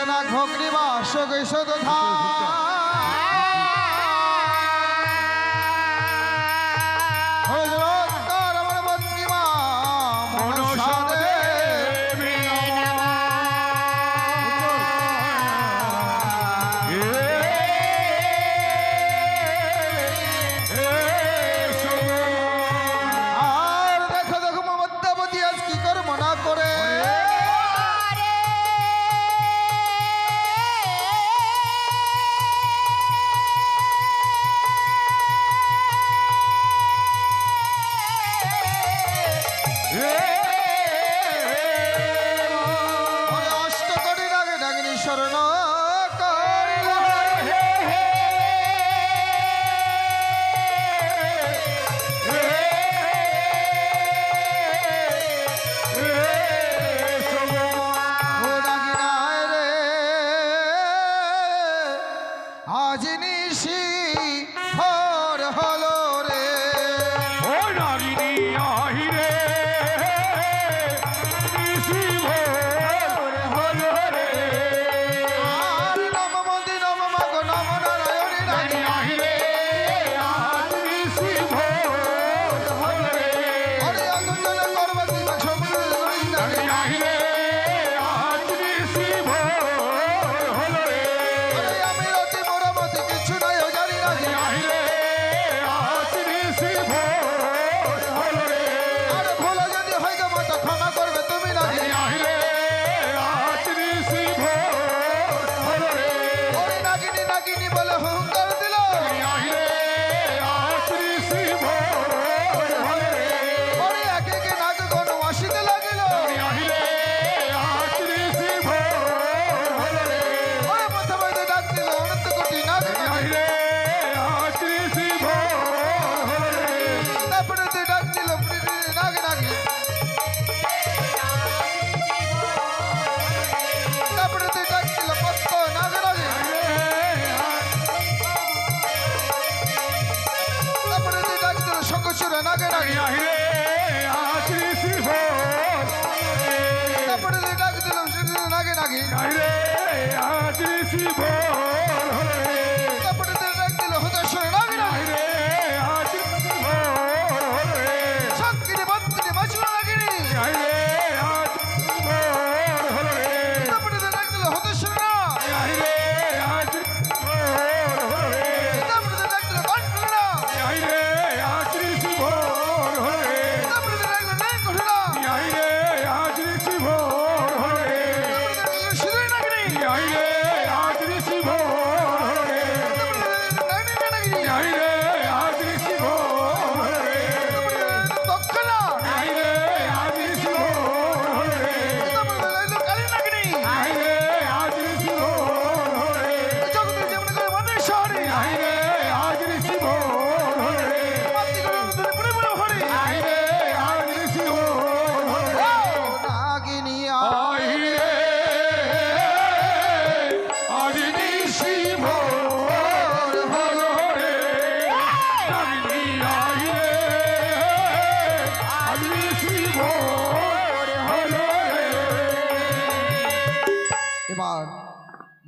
নাগ ভগ্নিবাস গৈষদ ধা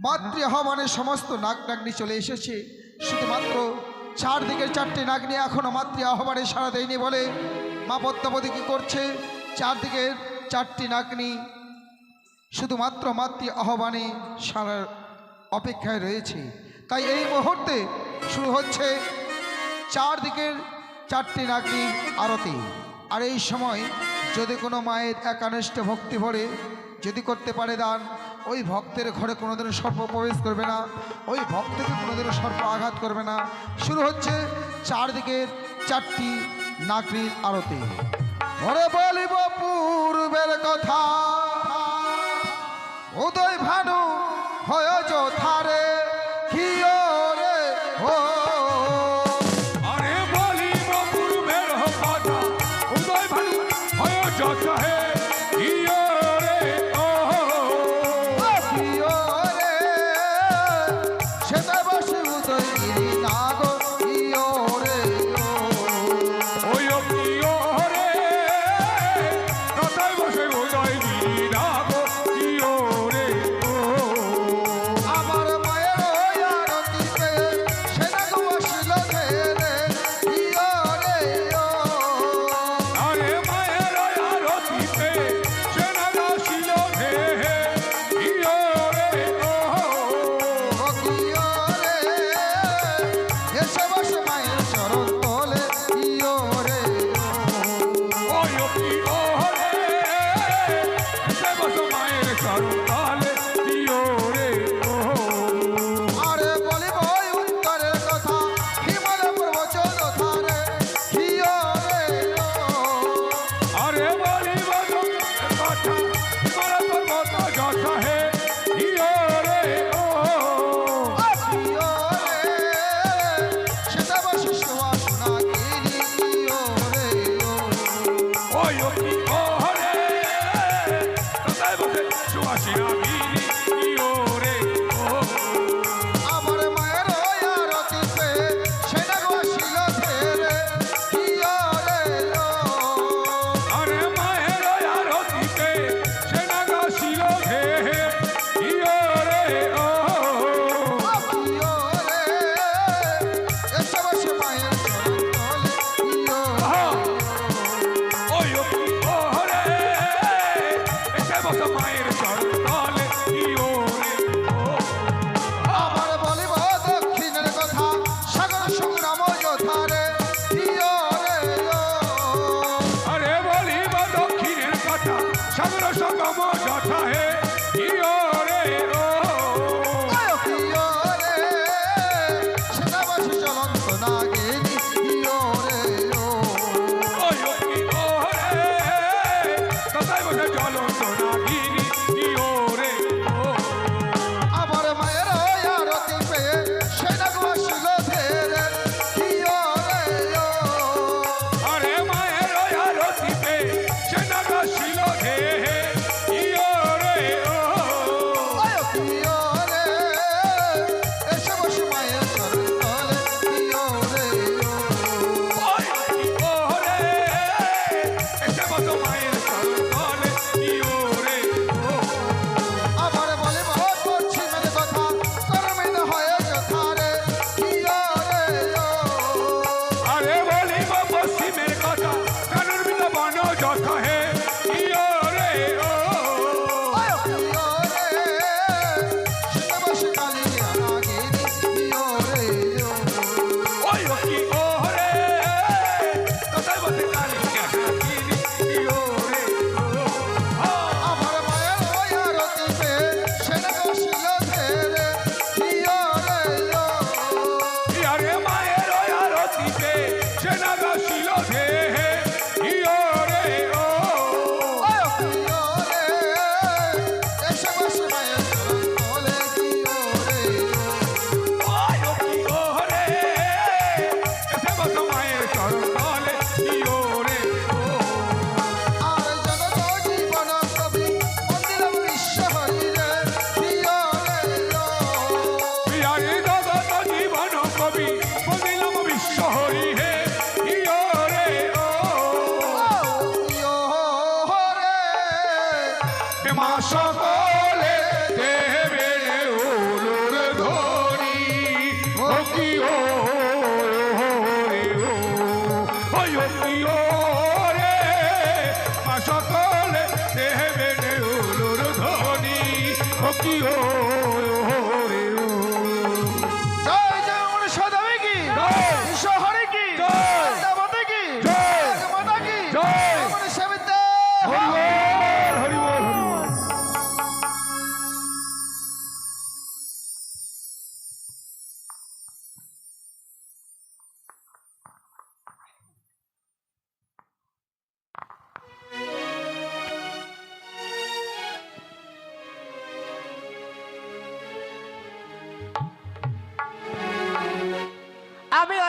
মাতৃ আহ্বানে সমস্ত নাগ নাগনি চলে এসেছে, শুধুমাত্র চারদিকের চারটি নাগনি এখনো মাতৃ আহ্বানে সাড়া দেয়নি বলে মা পদ্মাবতী কি করছে, চারদিকের চারটি নাগনি শুধুমাত্র মাতৃ আহ্বানে সাড়ার অপেক্ষায় রয়েছে। তাই এই মুহূর্তে শুরু হচ্ছে চারদিকের চারটি নাগনি আরতি। আর এই সময় যদি কোনো মায়ের একানিষ্ঠ ভক্তি ভরে যদি করতে পারে দান, ওই ভক্তের ঘরে কোনোদিনও সর্প প্রবেশ করবে না, ওই ভক্তকে কোনোদিনও সর্প আঘাত করবে না। শুরু হচ্ছে চারদিকের চারটি নাগরির আরতি। ঘরে বলিব পূর্বের কথা, উদয় ভানু হয় যোথারে রে ও আরে বলিব পূর্বের কথা, উদয় ভানু হয় যোথারে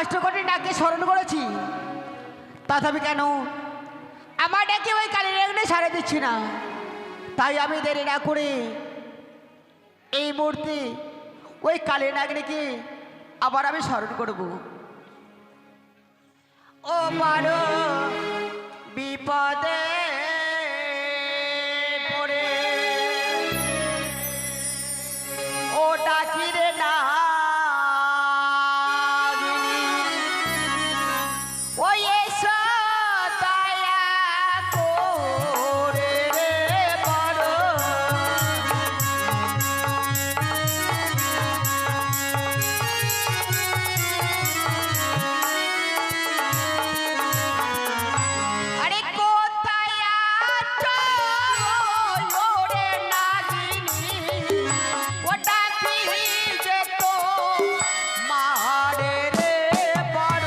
অষ্টকোটি ডাকে স্মরণ করেছি, তথাপি কেন আমার ডাকে ওই কালী নাগিনী সাড়ে দিচ্ছি না। তাই আমি দেরি না করে এই মুহূর্তে ওই কালী নাগিনীকে আবার আমি স্মরণ করব। ও বড় বিপদে পড়ে ও ডাকি রে নাগিনী, ওই এসো দয়া করে রে বড়। আরে কোথায় আছো ওরে নাগিনী, ওটা কি যে তো মারে রে বড়।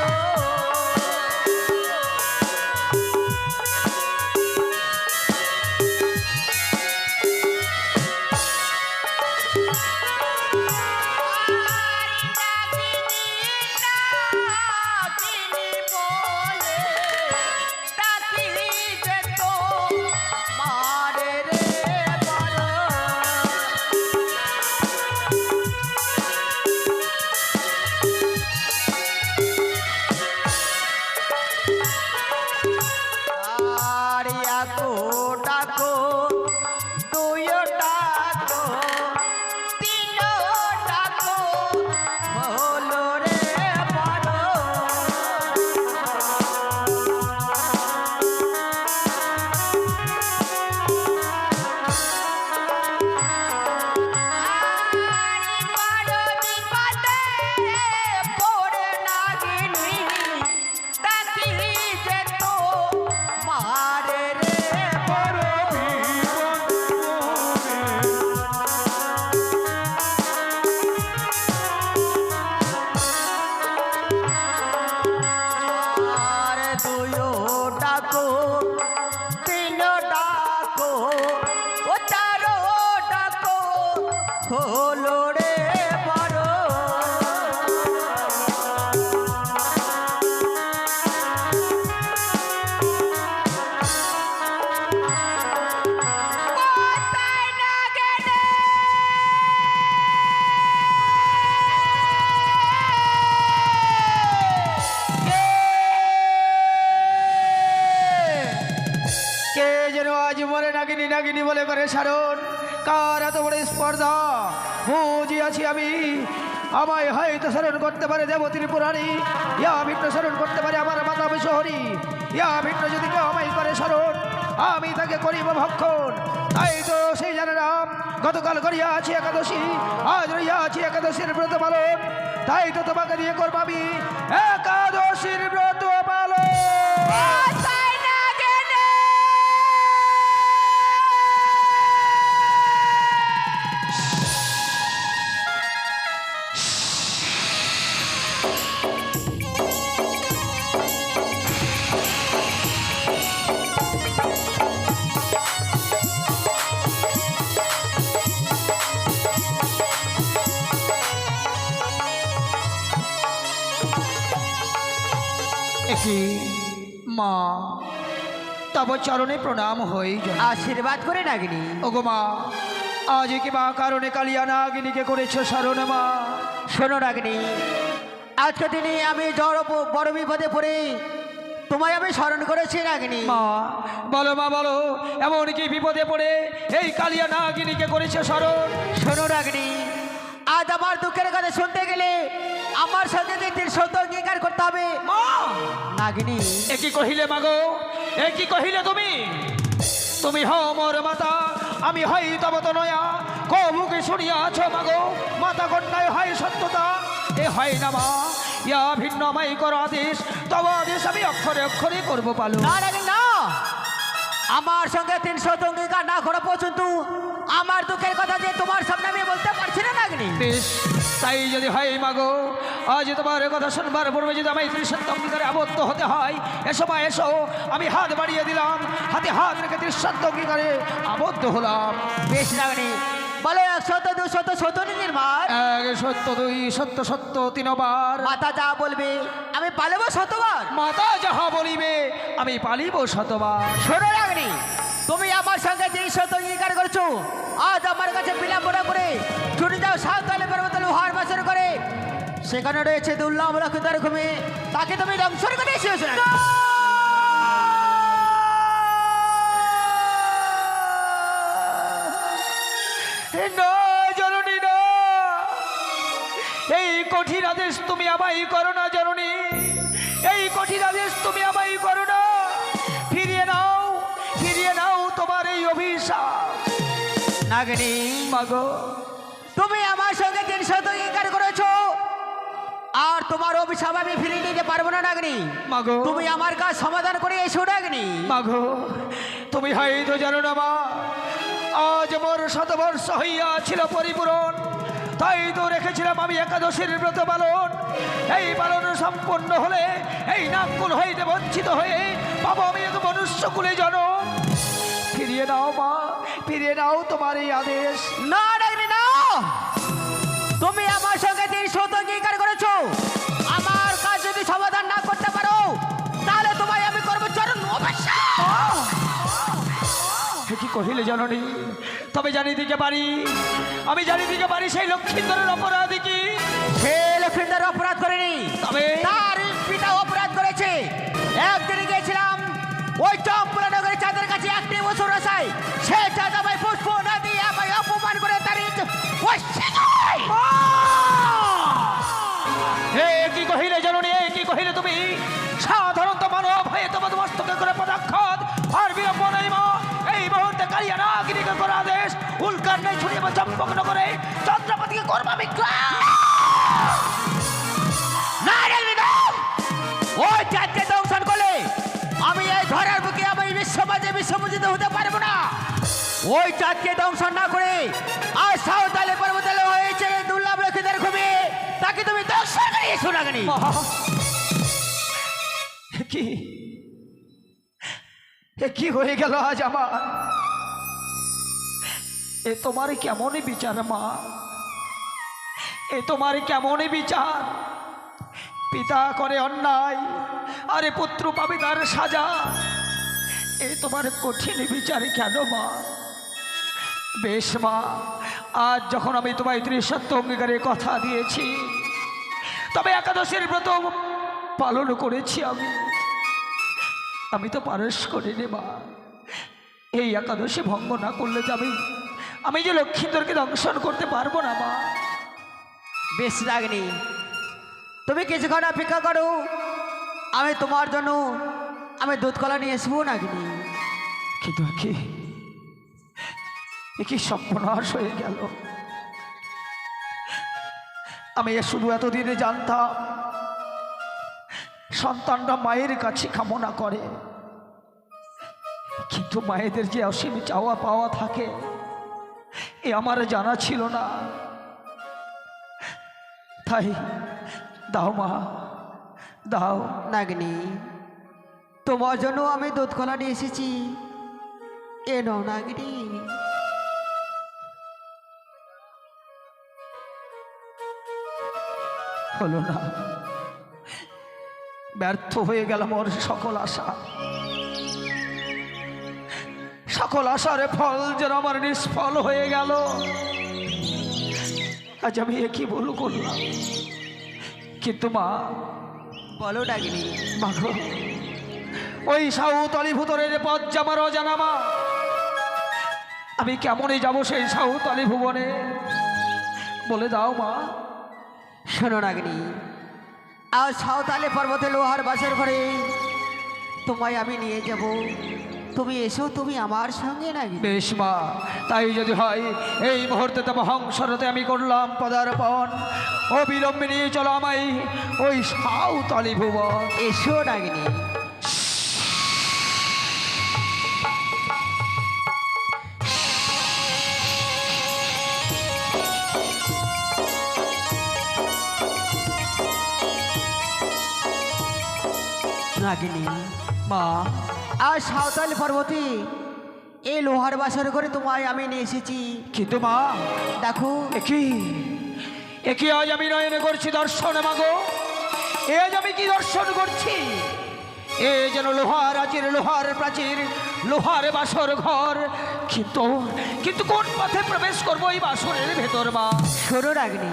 ডাকো দুইও ডাকো তিনও ডাকো বলো রে বড়। হলো রে বড়। কোথায় না গেলে কে যেন আজ মরে নাগিনী নাগিনী বলে করে সারণ, কার এত বড় স্পর্ধা বুঝিয়াছি আমি। আমায় হয়তো স্মরণ করতে পারে দেবতীর পুরাণী, ইয়া ভিন্ন স্মরণ করতে পারে আমার মাতা বিশহরী, ইয়া ভিন্ন যদি কেউ আমায় করে স্মরণ আমি তাকে করিব ভক্ষণ। তাই তো সেই জানারাম গতকাল করিয়াছি একাদশী, আজ রইয়াছি একাদশীর ব্রত পালন। তাই তো তোমাকে দিয়ে করবো আমি একাদশীর ব্রত পালন। কোথায় না গেলে একি মা তব চরণে প্রণাম হই। আশীর্বাদ করে নাগিনী। ওগো মা, আজ কি মা কারণে কালিয়া নাগিনীকে করেছো স্মরণ মা? শোনো নাগিনী, আজকে দিনে আমি বড় বিপদে পড়ে তোমায় আমি স্মরণ করেছি নাগিনী। মা বলো মা বলো, এমন কি বিপদে পড়ে এই কালিয়া নাগিনীকে করেছো স্মরণ? শোনো নাগিনী, আজ আমার দুঃখের কথা শুনতে গেলে আমার সঙ্গে তিন শব্দ অঙ্গীকার করতে হবে। মা নাগিনী এ কি কহিলে মাগো, এ কি কহিলে তুমি? তুমি হও মোর মাতা, আমি হই তব তনয়া। কবুকে শুনিয়াছ মাগো, মাতা কন্যায় হয় সত্যতা, এ হয় না মা। ইয়া ভিন্ন মাই কর আদেশ, তব আদেশ আমি অক্ষরে অক্ষরে করবো পালন। না নাগিনী না, আমার সঙ্গে 300 অঙ্গীকার না করা পর্যন্ত আমার দুঃখের কথা যে তোমার সামনে আমি বলতে পারছি না নাগিনী। বেশ, তাই যদি হয় মাগো, আজ তোমার কথা শুনবার পূর্বে যদি আমায় ত্রিসত্য অঙ্গীকারে আবদ্ধ হতে হয়, এসো মা এসো। আমি হাত বাড়িয়ে দিলাম, হাতে হাত রেখে ত্রিসত্য অঙ্গীকারে আবদ্ধ হলাম। বেশ নাগিনী, বলো 100 200 নির্মাণ। 1 আগে সত্য দুই সত্য সত্য তিনবার মাতা যা বলবে আমি পালবো শতবার। মাতা যাহা বলিবে আমি পালিব শতবার। শোনো রাগনি, তুমি আমার সঙ্গে যে সত্য অঙ্গীকার করছো, আজ আমার কাছে বিলম্বনা করে ছুটে যাও সাঁওতালি পর্বতে লোহার বাসর করে। সেখানে রয়েছে দুর্লভ লক্ষিতার ঘুমে, তাকে তুমি ধ্বংসন করে এসেছো। না জননী না, এই কঠিন আদেশ তুমি আমায় করো না জননী, এই কঠিন আদেশ তুমি আমায় করো না। ফিরিয়ে নাও তোমার এই অভিশাপ। নাগিনী মাগো, তুমি আমার সঙ্গে যে সত্য অঙ্গীকার করেছো, আর তোমার অভিশাপ আমি ফিরিয়ে নিতে পারবো না নাগিনী। মাগো, তুমি আমার কাজ সমাধান করে এসো নাগিনী। মাগো, তুমি হয়তো জানো না মা, আজ মোর শতবর্ষ হইয়া ছিল পরিপূরণ, তাই তো রেখেছিলাম আমি একাদশীর ব্রত পালন। এই পালন সম্পন্ন হলে এই নামকুল হইতে বঞ্চিত হয়ে পাবো আমি এক মনুষ্য কুলে জনম। ফিরিয়ে নাও মা, ফিরিয়ে নাও তোমার এই আদেশ। না নাগিনী না, তুমি আমার সঙ্গে যে সত্য অঙ্গীকার করেছো, আমার কাজ যদি সমাধান না করতে পারো, তাহলে তোমায় আমি করবো চরম অবশ্যই। কি কহিলে জননী? তবে জানি দিকে পারি, আমি জানি দিকে পারি সেই লক্ষ্মীন্দরের অপরাধী কি? সে লক্ষ্মীন্দর অপরাধ করেনি, তবে তার পিতা অপরাধ করেছে। একদিন গিয়েছিলাম ওই চম্পলা নগরের চাঁদের কাছে, একটি বছর আসায় সে চাঁদ আমায় পুষ্প না দিয়ে আমায় অপমান করে তার কি কহিলে জননী? কি কহিলে তুমি? সাধারণত মানব হয়ে তোমার মস্তকে করে পদাক্ষত আর বিলম্ব নেই মা। এই মুহূর্তে কালিয়া নাগিনীকে করা আদেশ, উল্কার নেই ছুড়িয়ে বা চম্পগ্ন করে চন্দ্রপতিকে করবো আমি ওই চাঁদকে দংশন করলে আমি এই ধরার বুকে আমি বিশ্বমাঝে বিশ্বপূজিত হতে পারবো না। ওই চাঁদকে দংশন না করে আজ সাঁওতালি পর্বতে হয়েছে দুর্লভ লক্ষিতার ঘুমে, তাকে তুমি দংশন করে এসো নাগিনী। কি কি হয়ে গেল আজ আমার? এ তোমার কেমনই বিচার মা, এ তোমার কেমনই বিচার? পিতা করে অন্যায়, আরে পুত্র পাবে তার সাজা। এ তোমার কঠিন বিচার কেন মা? বেশ মা, আজ যখন আমি তোমায় ত্রিসত্য অঙ্গীকারের কথা দিয়েছি, তবে একাদশীর ব্রত পালন করেছি আমি তো পারস করিনি মা। এই একাদশী ভঙ্গ না করলে যে আমি যে লক্ষ্মীন্দরকে দংশন করতে পারবো না মা। বেশ নাগিনী, তুমি কিছুক্ষণ অপেক্ষা করো, আমি তোমার জন্য আমি দুধ কলা নিয়ে আসবো নাগিনী। কিন্তু কি সর্বনাশ হয়ে গেল। আমি শুধু এতদিনে জানতাম সন্তানরা মায়ের কাছে কামনা করে, কিন্তু মায়েদের যে অসীম চাওয়া পাওয়া থাকে এ আমার জানা ছিল না। তাই দাও মা, দাও। নাগিনী, তোমার জন্য আমি দুধ কলা নিয়ে এসেছি, এ নাও নাগিনী। হলো না, ব্যর্থ হয়ে গেল মোর সকল আশা। সকল আশার ফল যেন আমার নিষ্ফল হয়ে গেল। আজ আমি একই ভুল করলাম। কিন্তু মা, বলো নাগিনী। মাগো, ওই সাঁওতালি ভুতরের পথ আমার অজানা মা। আমি কেমনই যাব সেই সাঁওতালি ভুবনে? বলে দাও মা। শোনো নাগিনী, আজ সাঁওতালি পর্বতে লোহার বাসের ঘরে তোমায় আমি নিয়ে যাব, তুমি এসো, তুমি আমার সঙ্গে নাগিনী। বেশ মা, তাই যদি হয় এই মুহূর্তে তবে হংসরতে আমি করলাম পদার্পণ। অবিলম্বে নিয়ে চলো আমায় ওই সাঁওতালি ভুবন। এসো নাগিনী। নাগিনী মা, আজ সাঁওতালি পর্বতে এই লোহার বাসর করে তোমায় আমি নিয়ে এসেছি। কিন্তু মা দেখো, একে আজ আমি নয়নে করছি দর্শন মাগো, এ আজ আমি কি দর্শন করছি? এ যেন লোহার আচির, লোহার প্রাচীর, লোহার বাসর ঘর। কিন্তু কিন্তু কোন পথে প্রবেশ করবো এই বাসরের ভেতর মা? শোনো রাগনি,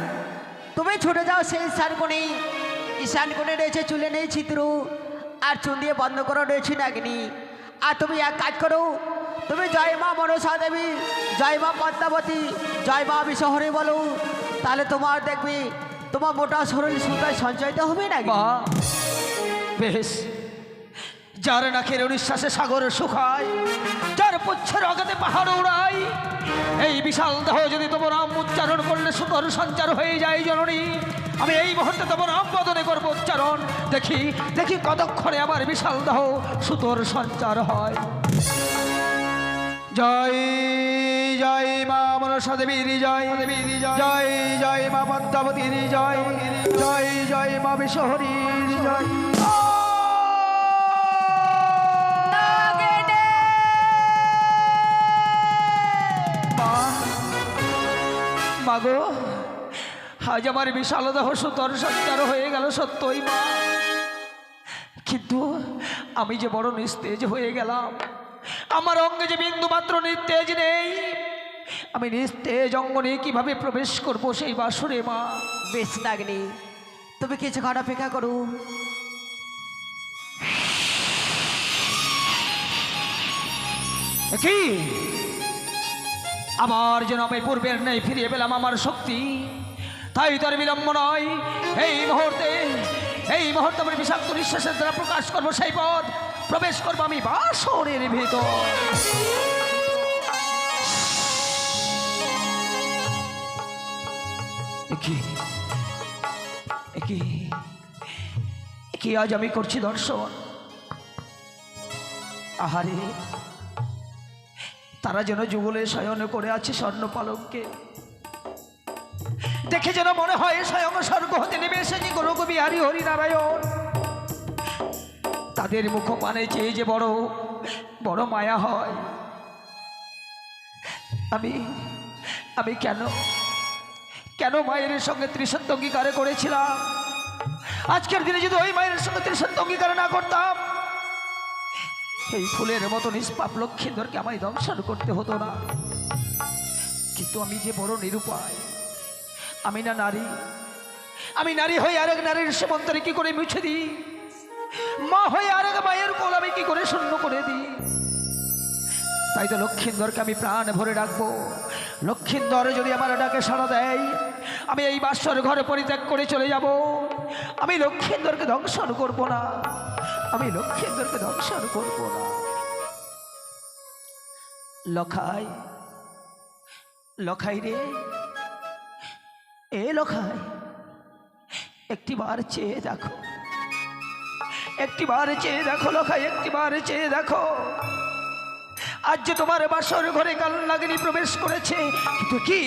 তুমি ছুটে যাও সেই ঈশানকোণে। ঈশানকোণে রয়েছে চুলে নেই ছিদ্র, আর চুন দিয়ে বন্ধ করা রয়েছে নাগিনী। আর তুমি এক কাজ করো, তুমি জয় মা মনসা দেবী, জয় মা পদ্মাবতী, জয় মা বিশহরে বলো, তাহলে তোমার দেখবি তোমার মোটা শরীর সুতায় সঞ্চয়িত হবে না। মা বেশ, যার নাকের নিঃশ্বাসে সাগর শুকায়, যার পুচ্ছের আঘাতে পাহাড় উড়ায়, এই বিশাল দেহ যদি তোমার নাম উচ্চারণ করলে সুতর সঞ্চার হয়ে যায় জননী, আমি এই মুহূর্তে তোমার নাম বদনে করবো উচ্চারণ। দেখি দেখি কতক্ষণে আমার বিশাল দেহ সুতর সঞ্চার হয়। জয় জয় মা মনসা দেবীর জয়, জয় জয় মা পদ্মাবতীর জয়, জয় জয় মা বিশহরীর জয়। মাগো, আজ আমার বিশাল দেহ সুতর সঞ্চার হয়ে গেল সত্যই মা, কিন্তু আমি যে বড় নিস্তেজ হয়ে গেলাম। আমার অঙ্গে যে বিন্দু মাত্র নিস্তেজ নেই, আমি নিস্তেজ অঙ্গ নিয়ে কিভাবে প্রবেশ করবো সেই বাসরে মা? বেশ নাগিনী, তুমি কিছুক্ষণ অপেক্ষা করো। কি আবার যেন আমি পূর্বের নেই ফিরিয়ে পেলাম আমার শক্তি, তাই তার বিলম্ব নয়। এই মুহূর্তে আমার বিষাক্ত নিঃশ্বাসের দ্বারা প্রকাশ করবো সেই পথ, প্রবেশ করবো আমি বাসরের ভেতর। কি আজ আমি করছি দর্শন? আহারে, তারা যেন যুগলে শয়ন করে আছে স্বর্ণ পালঙ্কে, দেখে যেন মনে হয় স্বয়ং স্বর্গ হতে নেমে এসেছে গোলকবি হরি হরিনারায়ণ। তাদের মুখ পানে চেয়ে যে বড় বড় মায়া হয়। আমি কেন কেন মায়ের সঙ্গে ত্রিসত্য অঙ্গীকার করেছিলাম? আজকের দিনে যদি ওই মায়ের সঙ্গে ত্রিসত্য অঙ্গীকার না করতাম, এই ফুলের মতো নিষ্পাপ লক্ষ্মীধরকে আমায় দংশন করতে হতো না। কিন্তু আমি যে বড় নিরুপায়, আমি না নারী, আমি নারী হয়ে আরেক নারীর সীমন্তরে কি করে মুছে দিই? মা হয়ে আরেক মায়ের কোল আমি কি করে শূন্য করে দিই? তাই তো লক্ষ্মীধরকে আমি প্রাণ ভরে রাখবো। লক্ষ্মীধর যদি আমার ডাকে সাড়া দেয়, আমি এই বাসর ঘরে পরিত্যাগ করে চলে যাব। আমি লক্ষ্মীধরকে দংশন করব না, আমি লক্ষ্মীধরকে দংশন করব না। লখাই, লখাই রে, এ লখাই, একটিবার চেয়ে দেখো, একটিবার চেয়ে দেখো লখাই, একটিবার চেয়ে দেখো। আজ যে তোমার বাসর ঘরে কাল নাগিনী প্রবেশ করেছে, কিন্তু কি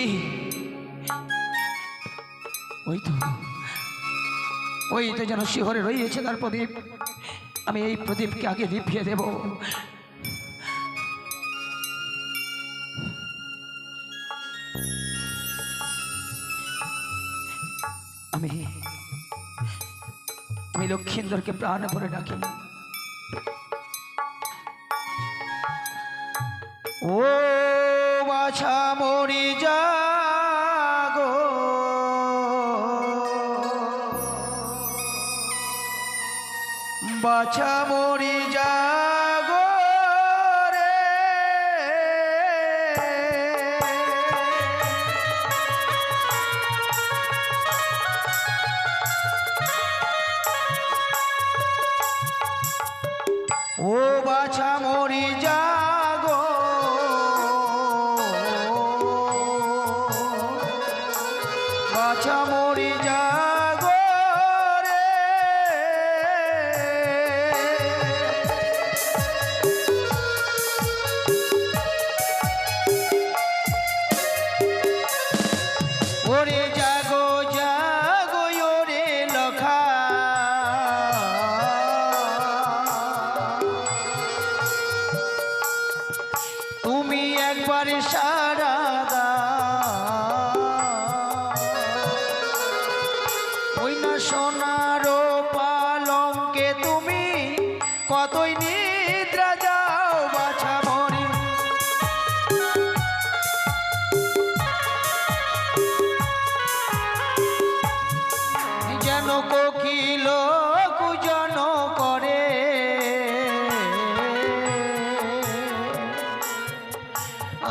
ওই তো যেন শিহরে রয়েছে তার প্রদীপ। আমি এই প্রদীপকে আগে নিভিয়ে দেব। আমি লক্ষ্মীধরকে প্রাণ ভরে ডাকি। ও বাছা মরি জাগো, বাছা মরি জাগো রে, ও বাছা মরি জাগো, বাছা মরি জাগো রে। ওরে জাগো জাগো ওরে লখা, তুমি একবার সারা দাও। সোনার পালঙ্কে তুমি কতই নিদ্রা যাও বাছা মরি। যেন কোকিল কুজন করে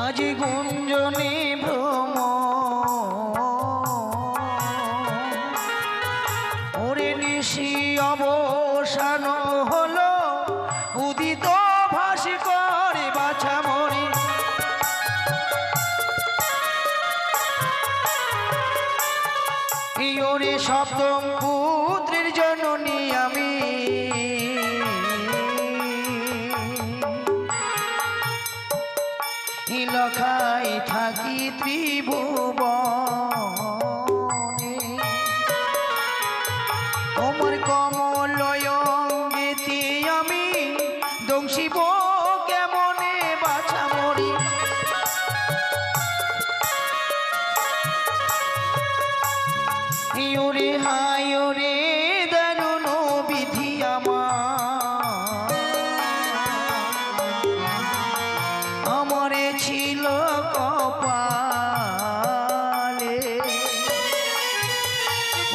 আজি গুঞ্জনী ভ্রম ওরে নিশি অবসান হলো উদিত ভাসি করে বাছা মরি। ওরে সপ্তম পুত্রের জননী আমি লখাই থাকি ত্রিভুবনে তোমার কমলয়ঙ্গেতে আমি দংশিব কেমনে বাছা মরি। ইউরে হায় রে দারুণ বিধি আমারে ছিল কপালে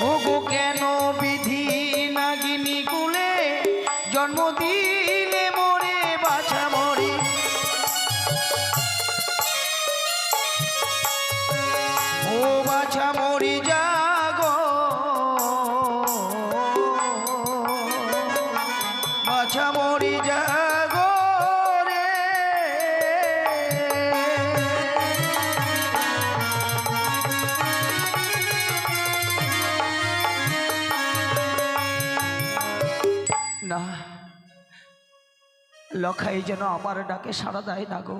ওগো কেন বিধি নাগিনী কুলে জন্ম দিলে মোরে বাছা মরি। ও বাছা মরি জাগো বাছা মরি জাগো রে। না, লখাই যেন আমার ডাকে সাড়া দেয় না গো।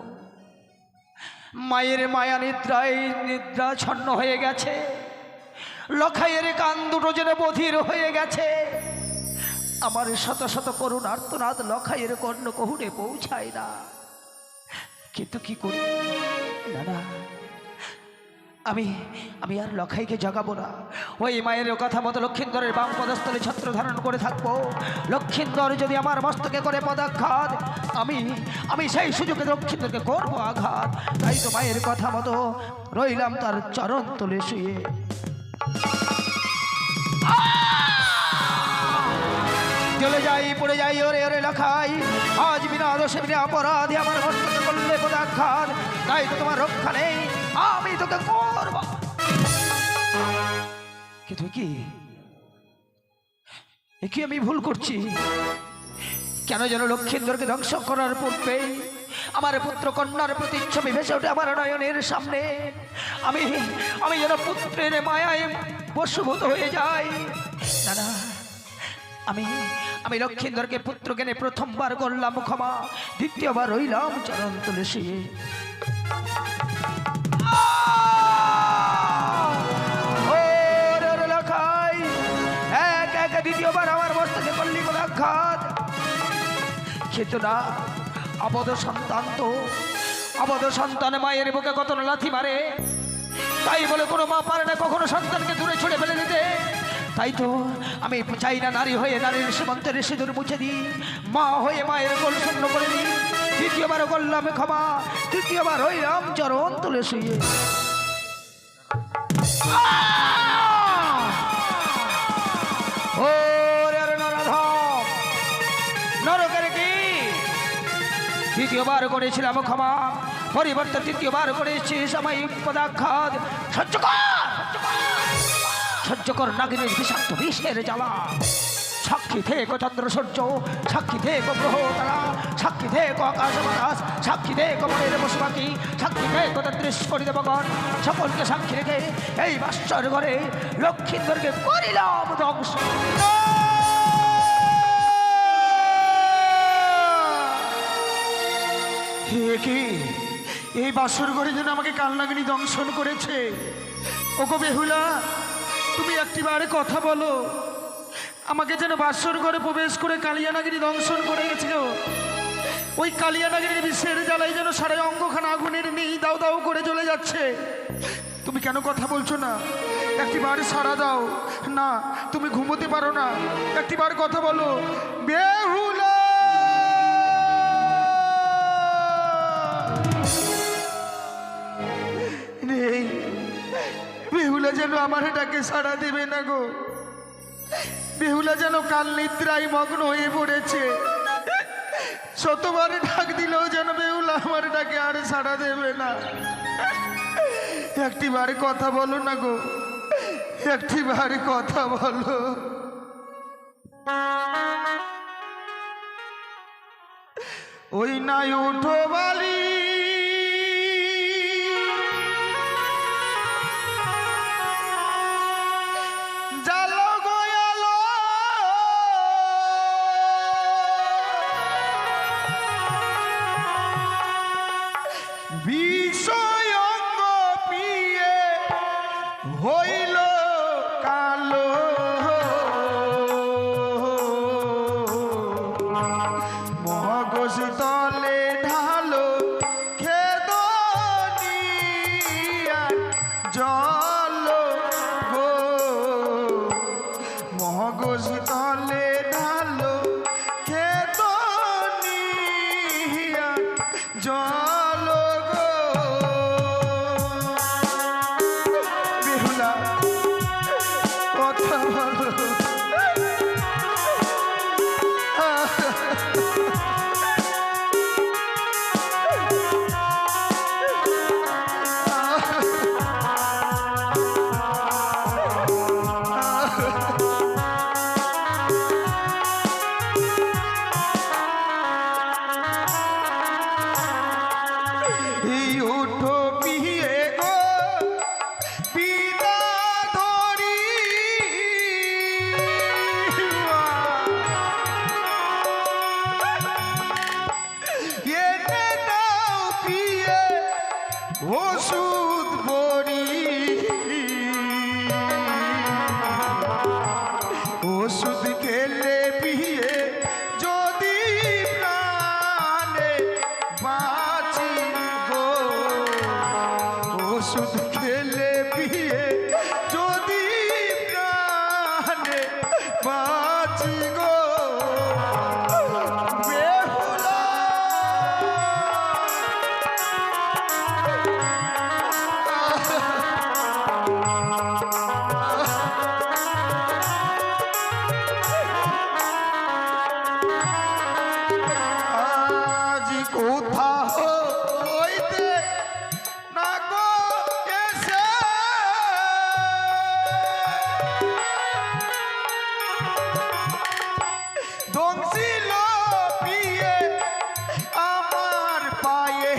মায়ের মায়া নিদ্রায় নিদ্রা ছন্ন হয়ে গেছে, লখাইয়ের কান দুটো যেন বধির হয়ে গেছে। আমার শত শত করুণ আর্তনাদ লখাইয়ের কর্ণ কহুনে পৌঁছায় না, কিন্তু কি করি না না আমি আমি আর লখাইকে জাগাবো না। ওই মায়ের কথা মতো লক্ষিন্দরের বাম পদস্থলে ছত্র ধারণ করে থাকবো। লক্ষিন্দর যদি আমার মস্তকে করে পদাঘাত, আমি আমি সেই সুযোগে লক্ষিন্দরকে করবো আঘাত। তাই তো মায়ের কথা মতো রইলাম তার চরণ তলে শুয়ে। চলে যাই পড়ে যাই ওরে ওরে লখাই, আজ বিনা দোষে বিনা অপরাধে আমার মস্তকে করলে পদাঘাত। তাই তো তোমার রক্ষা নেই, আমি তোকে করব। কিন্তু কি আমি ভুল করছি? কেন যেন লক্ষিন্দরকে ধ্বংস করার পূর্বেই আমার পুত্র কন্যার প্রতিচ্ছবি ভেসে ওঠে আমার নয়নের সামনে। আমি আমি যেন পুত্রের মায়ায় বশীভূত হয়ে যাই। না না, আমি লক্ষিন্দরকে পুত্র জ্ঞানে প্রথমবার করলাম ক্ষমা, দ্বিতীয়বার রইলাম চরণ তলে শুয়ে। দ্বিতীয়বার আমার মস্তকে করলি পদাঘাত, কিন্তু না, অবধ সন্তান মায়ের বুকে কত লাথি মারে। তাই বলে কোনো মা পারে না কখনো সন্তানকে দূরে ছুড়ে ফেলে দিতে। তাই তো আমি চাই না নারী হয়ে নারীর সীমান্তের সিঁদুর মুছে দিই, মা হয়ে মায়ের কোল শূন্য করে দিই। দ্বিতীয়বার করলাম ক্ষমা, তৃতীয়বার হইলাম চরণ তুলে শুয়ে। নরকের কি দ্বিতীয়বার করেছিলাম ক্ষমা, পরিবর্তে তৃতীয়বার করেছিস আমায় পদাঘাত। সহ্য কর নাগিনীর বিষাক্ত বিষের জ্বালা। সাক্ষী থেকো চন্দ্র সূর্য, সাক্ষী থেকো গ্রহ তারা, সাক্ষী থেকো আকাশ বাতাস, সাক্ষী থেকো মনের পশু পাখি, সাক্ষী থেকো তেত্রিশকোটি দেবগণ। সকলকে সাক্ষী রেখে এই বাস্যর ঘরে লক্ষিন্দরকে করিলাম ধ্বংস। কি এই বাসর ঘরে যেন আমাকে কালনাগিনী দংশন করেছে। ওগো বেহুলা, তুমি একটিবারে কথা বলো। আমাকে যেন বাসর ঘরে প্রবেশ করে কালিয়ানাগিনী দংশন করে গেছিল। ওই কালিয়ানাগিনীর বিষের জ্বালায় যেন সারা অঙ্গখানা আগুনের নেই দাউ দাউ করে চলে যাচ্ছে। তুমি কেন কথা বলছো না? একটিবার সাড়া দাও। না, তুমি ঘুমোতে পারো না, একটিবার কথা বলো। বেহুলা, নেই। বেহুলা যেন আমার ডাকে সাড়া দেবে না গো। বেহুলা যেন কাল নিদ্রায় মগ্ন হয়ে পড়েছে। শতবার ডাক দিলেও যেন বেহুলা আমার ডাকে আর সাড়া দেবে না। একটিবার কথা বলো না গো, একটিবার কথা বলো। ওই নাই উঠো বালি, জালো গয়ালো, বিষয় অঙ্গ পিয়ে হইল কালো। মগজ তলে ঢালো খেদনিয়া জল গো। মগজ তলে ঢালো খেদনিয়া জল গো। বেহুলা, কথা বলো। এই উঠো পিয়ে গো পিতা ধরি, এনে দাও পিয়ে ওষুধ বড়ি। ওষুধ খেলে পিয়ে যদি প্রাণে বাঁচি গো। ওষুধ খেলে পিয়ে যদি প্রাণে বাঁচি গো। বেহুলা, আজ কোথা হইতে না গো এসে দংশিল পিয়ে আমার পায়ে।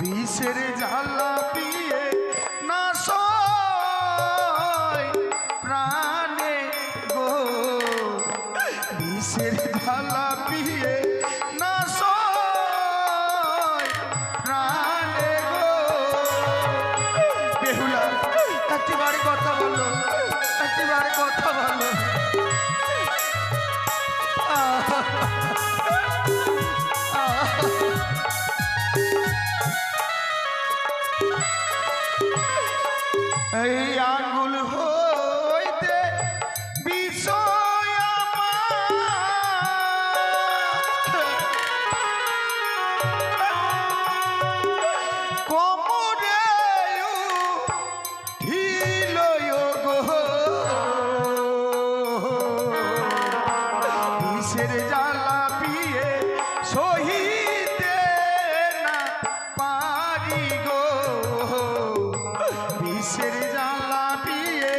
বিষের জ্বালা পিয়ে না সয় প্রাণে গো। বিষের জ্বালা পিয়ে না সয় প্রাণে গো। বেহুলা, একটিবার কথা বলো, একটিবার কথা বলো। আহ, আহ। এই আঙ্গুল হইতে বিষয় কোমরে ঢিল গো। বিষের জ্বালা পিয়ে সহিতে না পারি গো। বিষের জ্বালা পিয়ে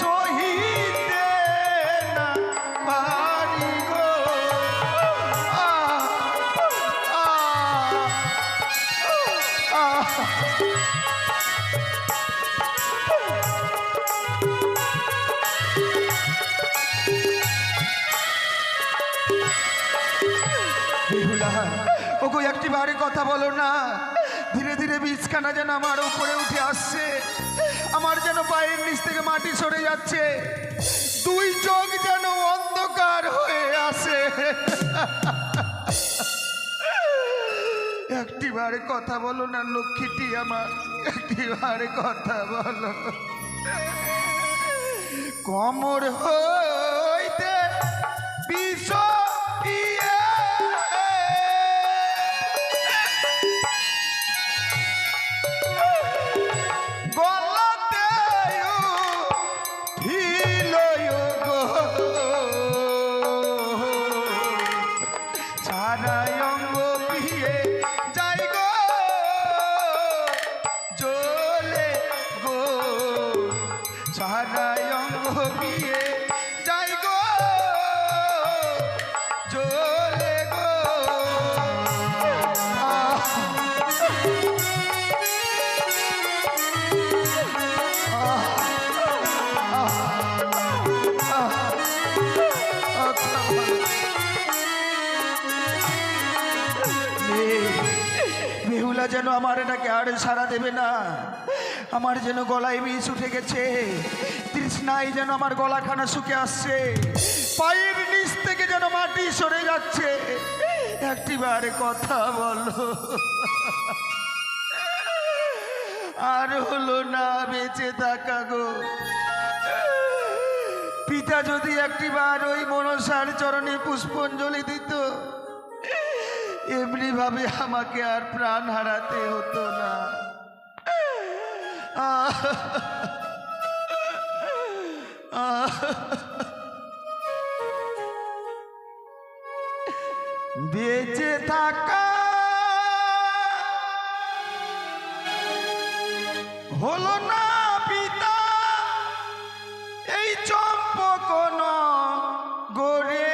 সহিতে না পারি গো। বেহুলা, ওগো একটিবারে কথা বলো না। ধীরে ধীরে বীজখানা যেন আমার উপরে উঠে আসছে, আমার যেন পায়ের নিচ থেকে মাটি সরে যাচ্ছে, দুই চোখ যেন অন্ধকার হয়ে আসে। একটি একটিবার কথা বলো না লক্ষ্মীটি আমার, একটিবার কথা বলো। কোমর হইতে বিষ দিয়ে গলাতে ঢিল গো, সারা অঙ্গ পিয়ে যাই গো জ্বলে গো, সারা অঙ্গ পিয়ে যাই গো জ্বলে গো। বেহুলা যেন আমার এটাকে আর সারা দেবে না, আমার যেন গলায় বিষ উঠে গেছে, তৃষ্ণায় যেন আমার গলাখানা শুকে আসছে, পায়ের নিচ থেকে যেন মাটি সরে যাচ্ছে। একটিবার কথা বলো। আর হলো না বেঁচে থাকা গো। পিতা যদি একটিবার ওই মনসার চরণে পুষ্পাঞ্জলি দিত, এমনি ভাবে আমাকে আর প্রাণ হারাতে হতো না। বেঁচে থাকা হলো না পিতা এই চম্পক গড়ে,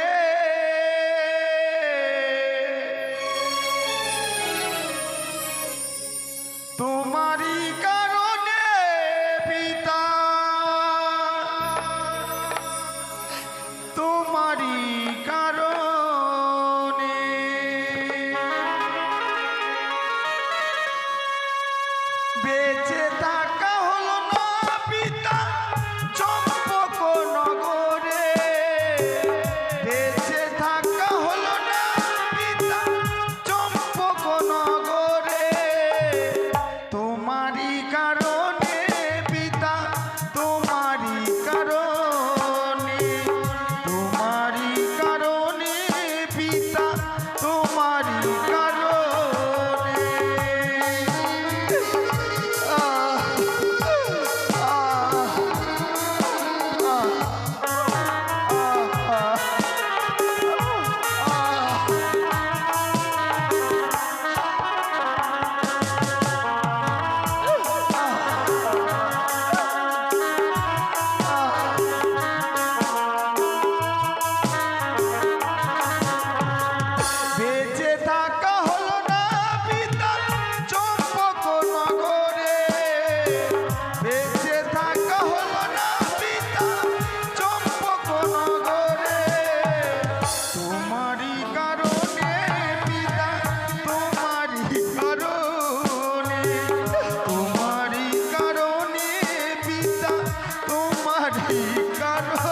তোমারই কারণে পিতা, তোমারই কারণে বেঁচে থাকা হলো না পিতা চম্পক নগরে, বেঁচে থাকা হলো না পিতা চম্পক নগরে, তোমারই কারণে পিতা, তোমারই কারণে, তোমারই কারণে পিতা, তোমারই কারণে। বেঁচে থাকা হলো না পিতা চম্পক নগরে, বেঁচে থাকা হলো না পিতা চম্পক নগরে, তোমারই কারণে পিতা, তোমারই কারণে, তোমারই কারণে পিতা, তোমারই কারণে।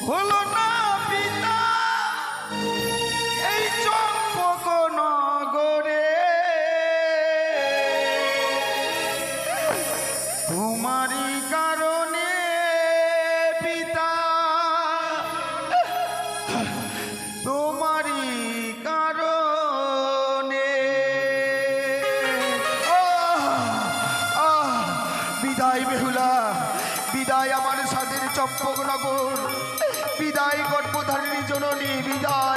হলো না পিতা এই চম্পক নগরে, তোমারই কারণে পিতা, তোমারই কারণে। বিদায় বেহুলা, বিদায় আমার স্বাধীন চম্পকনগর, বিদায় গর্ভধারিণী জননী, বিদায়।